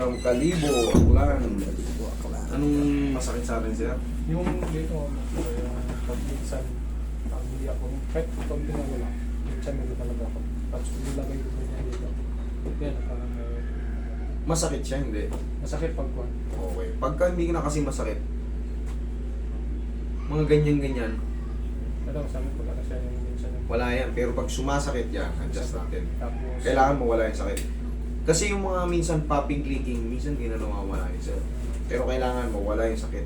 from Kalibo, Aklan. Anong masakit sa atin sir? Yung dito, pag minsan, pag hindi ako, kahit konti na wala, minsan may talaga ako. Tapos nilagay ko niya dito. Yan, parang Masakit siya, hindi? masakit pag kuwan. Okay. Pagka hindi na kasi masakit, mga ganyan-ganyan, Pero sabi ko lang siya yung minsan yung wala yan. Pero pag sumasakit yan, adjust natin. tapos, Kailangan mo wala yung sakit. Kasi yung mga minsan popping, clicking, minsan hindi na nawawala yun sir. Pero kailangan mo wala yung sakit.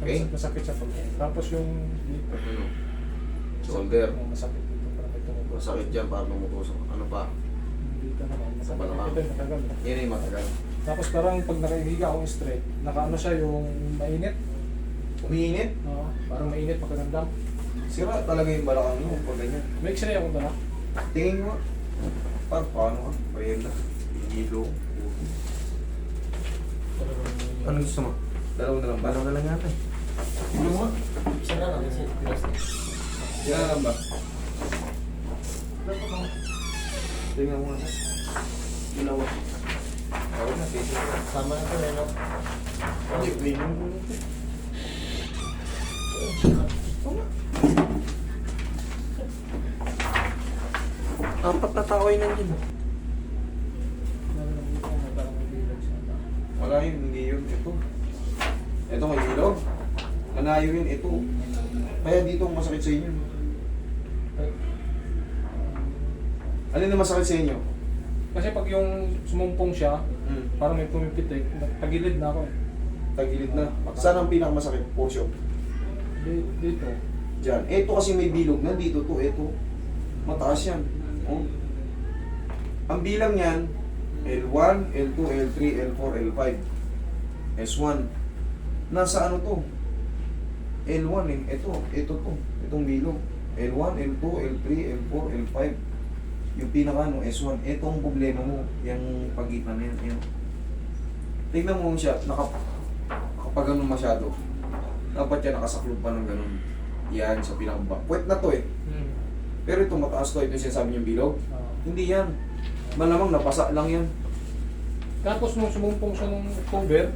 Okay? masakit siya pag tapos yung dito, Ano? Shoulder. masakit dito, parang may tumutuwa. Masakit dyan para lumutusok. Ano pa? Dito naman, Sa masakit. balakang. Ito yung matagal. Yan yung matagal. Tapos parang pag nakahiga akong straight, nakaano siya yung mainit. Umiinit. Oo, parang mainit pakiramdam. Sira talaga yung balakang mo pag ganyan. May x-ray ako dala. Tingin mo. Paano ka? Bayad na. Hilo. Ano gusto mo? Dalawa na lang ba? Dalawa na lang yata eh. Ano mo? Isa na lang kasi pilas na. Yan na lang ba? Tingnan mo nga. Dalawa. Okay na, pwede na. Sama na ito eh, no? Hindi, pwede mo na ito. Apat na tao ay nandiyan. Wala yun, hindi yun. Ito. Ito may ilaw. Malayo yun, ito. Kaya dito ang masakit sa inyo. Alin na masakit sa inyo? Kasi pag yung sumumpong siya, parang may pumipitik, tagilid na ako eh. Tagilid na. Saan ang pinakamasakit? Portion. Dito. Diyan. Ito kasi may bilog na. Dito to, ito. Mataas yan. Oh. Ang bilang yan, L1, L2, L3, L4, L5. S1. Nasa ano to? L1 eh. Ito to. Itong bilog. L1, L2, L3, L4, L5. Yung pinaka ano, S1. Ito ang problema mo. Yung pagitan na yan. Ayan. Tingnan mo siya. Kapag ganun masyado. Dapat yan nakasaklog pa ng ganun. Yan sa pinakaba. Puwet na to eh. Pero ito mataas to. Ito yung sinasabi niyong bilog. Hindi yan. Malamang napasa lang yan. Tapos nung sumumpong siya nung October,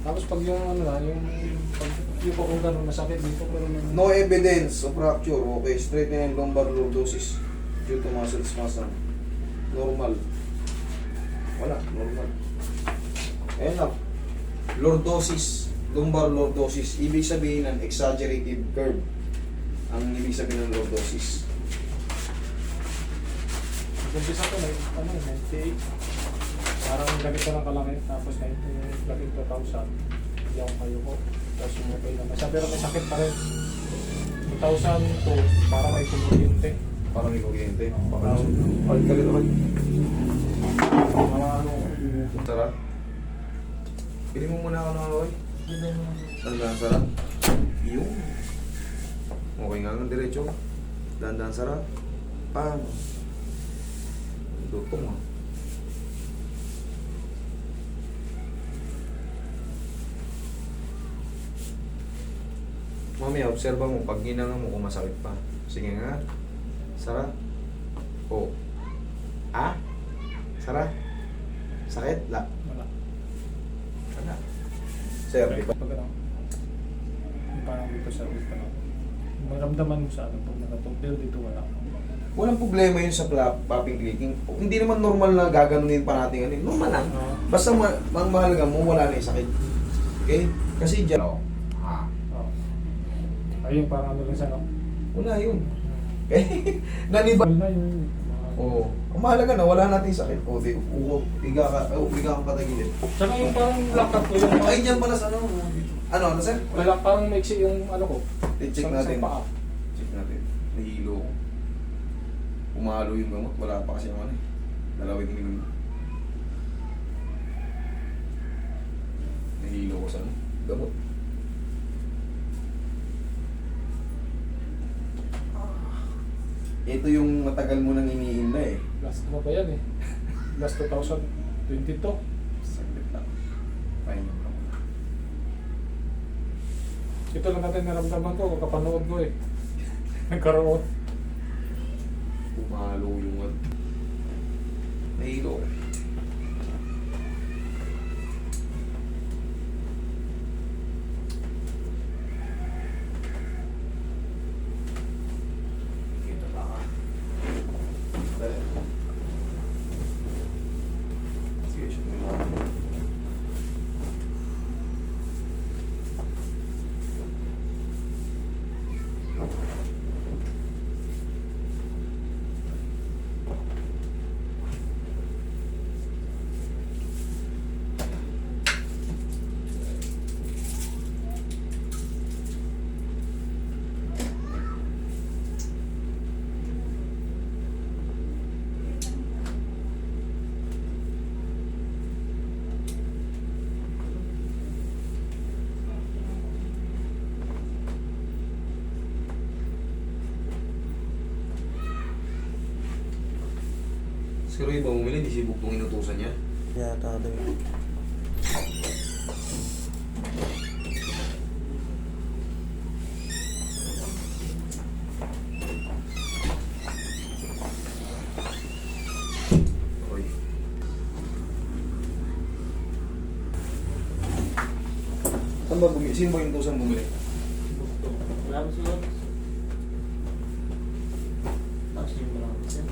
tapos pag yung ano na, yung pa kung gano'n masakit dito, pero No evidence of fracture. Okay, straight na yan. Lumbar lordosis. Due to muscle spasm. Normal. Wala, normal. Ayan lang. Lordosis. Lumbar lordosis. Ibig sabihin ng exaggerated curve. Ang ibig sabihin ng lordosis. umpisa ko, 98. Parang ganito lang kalaki, tapos 22,000. Hindi ako kayo ko. Tapos umukay naman siya, pero may sakit pa rin. 2002, parang may kumuryente. Parang may kuryente. Pag kalit naman. Mga ano, Sarap. Pili mo muna ako ng Roy. Hindi mo. Dandan sarap. Yung. Okay nga ng diretso. Dandan sarap. Paano? Dutong ah. Mamaya, observa mo. Pag ginanga mo kung masakit pa. Sige nga. Sarap. Oh. Ah? Sarap. Sakit? La. wala. Wala. Sir, di ba? Pag ano, yung parang dito sa dito, no? Maramdaman mo sa ano, pag nakatong, pero dito wala. Walang problema yun sa popping clicking. Hindi naman normal na gaganunin pa natin. Ano, normal lang. Basta ang mahalaga mo, wala na yung sakit. Okay? Kasi dyan, oh. Ah. Oh. Ayun, parang ano lang siya, no? Wala yun. Okay? Naniba. Wala na yung... Oo. Ang mahalaga na, wala natin sakit. O, di, higa kang patagilid. Tsaka yung parang lakad ko yung... Ay, dyan pala sa ano. Ano, sir? Wala, parang maiksi yung ano ko. Check sa natin. paa. Check natin. Nahilo ko. Umalo yung gamot. Wala pa kasi yung ano eh. Dalawin yung gamot. Nahilo ko sa ano. Gamot. Ito yung matagal mo nang iniinda eh. Last mo ba yan eh? Last 2022. Saglit lang. Pahinga mo lang. Ito lang natin naramdaman ko, kapanood ko eh. Nagkaroon. Umalo yung ano. Nahilo ko. Si Roy ba bumili? Di si Buktong inutusan niya? Yata daw. Roy. Saan ba bumili? Sino ba inutusan bumili? Wala mo siguro. Tapos yung marami siya.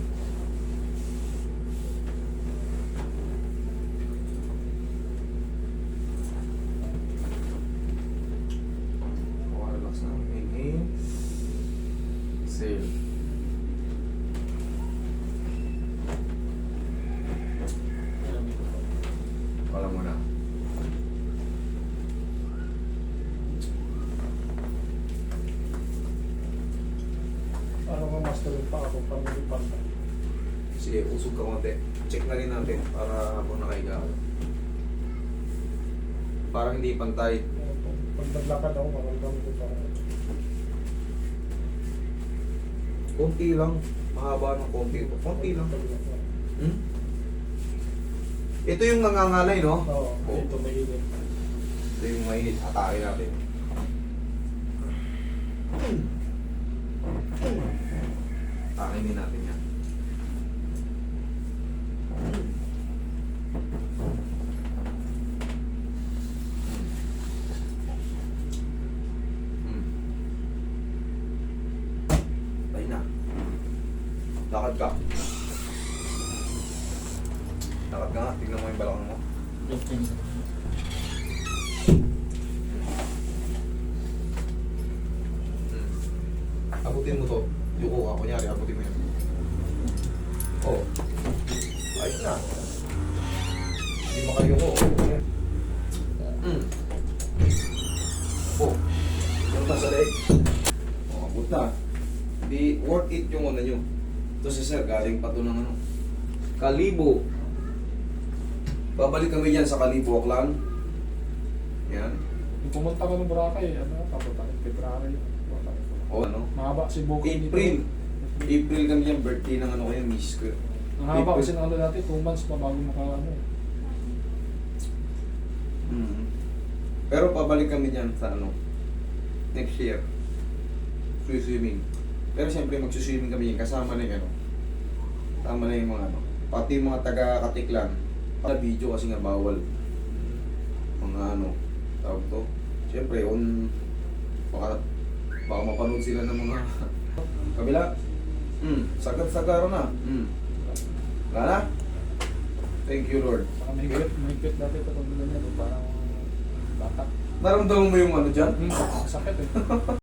Oh, relax na. Inhale. Exhale. Alam mo. Wala mo na. Ano nga master pa ako pang malipad. Sige, usog ka konti. Check na rin natin para habang nakahiga ka. Parang hindi pantay. Pag naglakad ako, makaramdam ko pa. Konti lang. Mahaba ng konti. Konti lang. Hmm? Ito yung nangangalay, no? Oo, Oo. ito may init. Ito yung mainit. Atake natin. Atake natin yan. Tayo na. Lakad ka. Lakad ka nga. Tignan mo yung balakang mo. Left hand. Abutin mo to. Yuko ka. Kunyari, abutin mo yan. Oh. Ayos na. Hindi makayuko. Oh. Yung pa sa leg. Oh, abot na. Di worth it yung ano nyo. Ito si sir, galing pa to ng ano. Kalibo. Babalik kami dyan sa Kalibo, Aklan. Yan. Yung pumunta ko ng Boracay, ano, papunta ko February. O ano. Mahaba si Bukid April. April kami yan, birthday ng ano kaya, miss ko. Mahaba April. kasi ng ano natin, 2 months pa bago maka ano. Mm. Pero pabalik kami dyan sa ano, next year. Swimming. Pero siyempre magsuswimming kami yan, kasama na yung ano. Tama na yung mga ano. Pati yung mga taga-Katiklan. Para video kasi nga bawal. Mga ano, tawag to. Siyempre, baka mapanood sila ng mga kabila. Sagad-sagaro na. Wala na? Thank you, Lord. Saka may kit dati ito pag ganyan, parang bata. Naramdaman mo yung ano dyan? Sakit eh.